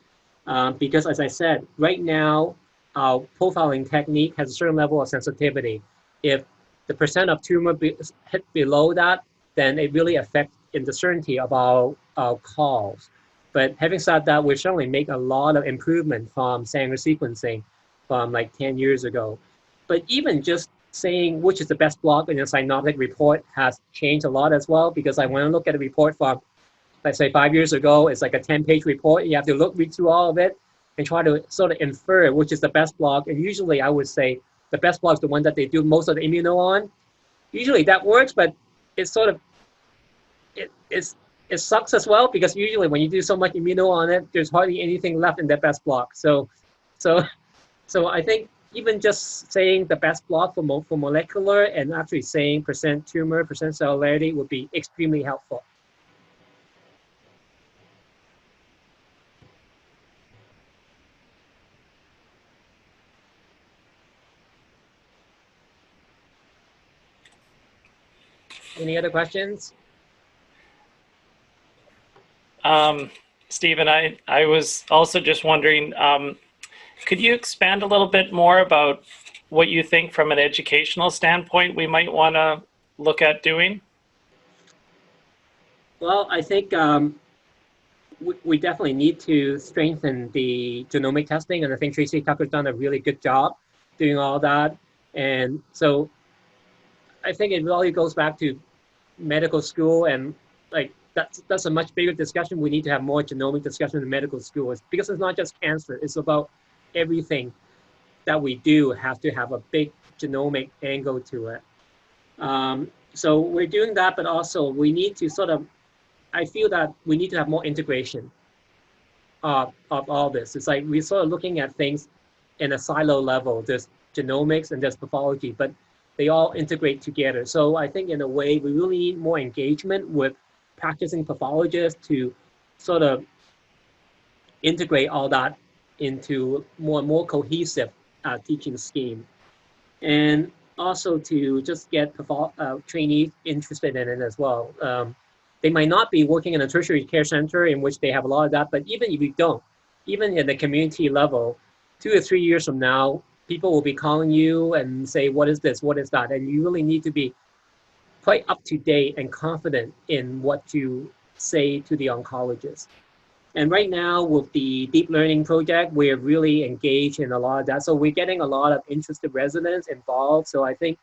Because as I said, right now, our profiling technique has a certain level of sensitivity. If the percent of tumor hit below that, then it really affects in the certainty of our calls. But having said that, we've certainly made a lot of improvement from Sanger sequencing from like 10 years ago. But even just saying which is the best block in a synoptic report has changed a lot as well, because I want to look at a report from, let's say 5 years ago, it's like a 10-page report. You have to read through all of it and try to sort of infer which is the best block. And usually I would say the best block is the one that they do most of the immuno on. Usually that works, but it's sort of, it sucks as well, because usually when you do so much immuno on it, there's hardly anything left in that best block. So I think even just saying the best block for molecular and actually saying % tumor, % cellularity would be extremely helpful. Any other questions? Stephen, I was also just wondering, could you expand a little bit more about what you think from an educational standpoint we might want to look at doing? Well, I think we definitely need to strengthen the genomic testing, and I think Tracy Tucker's done a really good job doing all that. And so I think it really goes back to medical school, and like that's a much bigger discussion. We need to have more genomic discussion in medical schools, because it's not just cancer, it's about everything that we do has to have a big genomic angle to it. So we're doing that, but also we need to sort of, I feel that we need to have more integration of all this. It's like we're sort of looking at things in a silo level. There's genomics and there's pathology, but they all integrate together. So I think in a way, we really need more engagement with practicing pathologists to sort of integrate all that into more cohesive teaching scheme. And also to just get trainees interested in it as well. They might not be working in a tertiary care center in which they have a lot of that, but even if you don't, even in the community level, 2 or 3 years from now, people will be calling you and say, what is this, what is that? And you really need to be quite up to date and confident in what you say to the oncologist. And right now with the deep learning project, we're really engaged in a lot of that. So we're getting a lot of interested residents involved. So I think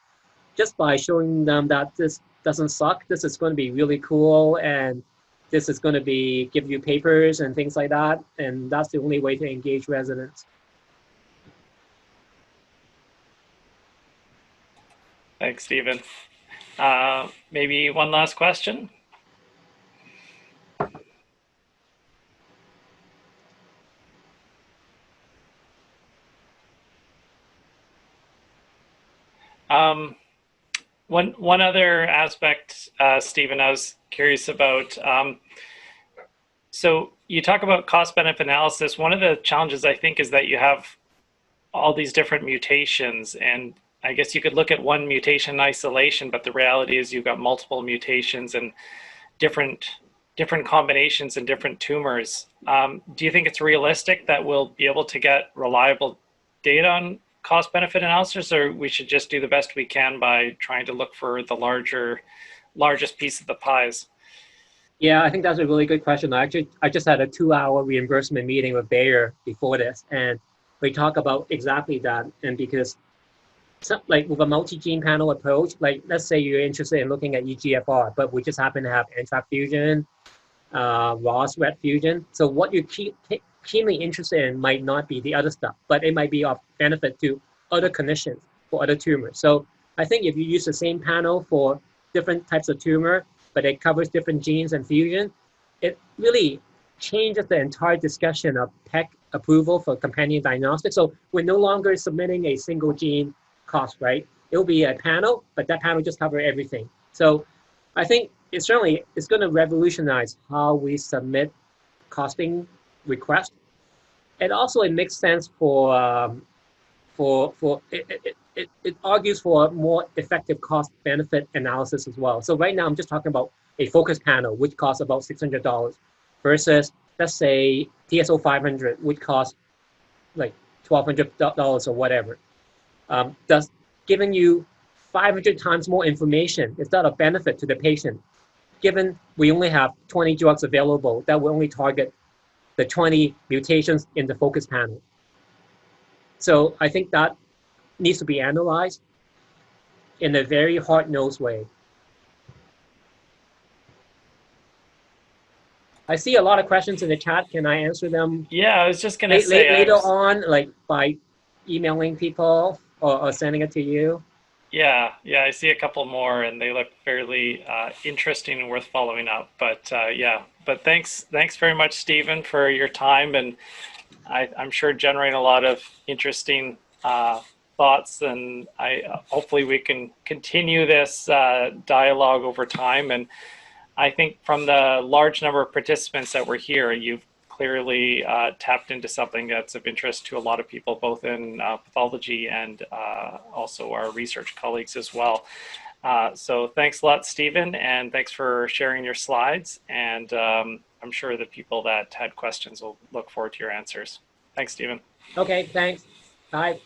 just by showing them that this doesn't suck, this is going to be really cool, and this is going to be give you papers and things like that. And that's the only way to engage residents. Thanks, Stephen. Maybe one last question. One other aspect, Stephen, I was curious about. So you talk about cost-benefit analysis. One of the challenges, I think, is that you have all these different mutations, and I guess you could look at one mutation in isolation, but the reality is you've got multiple mutations and different combinations in different tumors. Do you think it's realistic that we'll be able to get reliable data on cost-benefit analysis, or we should just do the best we can by trying to look for the largest piece of the pies? Yeah, I think that's a really good question. I just had a 2-hour reimbursement meeting with Bayer before this, and we talk about exactly that. And because like with a multi-gene panel approach, like let's say you're interested in looking at EGFR, but we just happen to have NTRK fusion, ROS RET fusion. So what you're keenly interested in might not be the other stuff, but it might be of benefit to other clinicians for other tumors. So I think if you use the same panel for different types of tumor, but it covers different genes and fusion, it really changes the entire discussion of PEC approval for companion diagnostics. So we're no longer submitting a single gene cost, right? It'll be a panel, but that panel just covers everything. So I think it's going to revolutionize how we submit costing request. And also it makes sense it argues for a more effective cost benefit analysis as well. So right now I'm just talking about a focus panel, which costs about $600 versus, let's say, TSO 500, which costs like $1,200 or whatever. Thus giving you 500 times more information is not a benefit to the patient, given we only have 20 drugs available that will only target the 20 mutations in the focus panel. So I think that needs to be analyzed. in a very hard-nosed way. I see a lot of questions in the chat. Can I answer them Yeah, I was just going to say later on, like by emailing people or sending it to you? Yeah, I see a couple more, and they look fairly interesting and worth following up. But yeah, but thanks very much, Stephen, for your time, and I'm sure generating a lot of interesting thoughts, and hopefully we can continue this dialogue over time. And I think from the large number of participants that were here, you've clearly tapped into something that's of interest to a lot of people, both in pathology and also our research colleagues as well. So thanks a lot, Stephen, and thanks for sharing your slides. And I'm sure the people that had questions will look forward to your answers. Thanks, Stephen. Okay, thanks. Bye.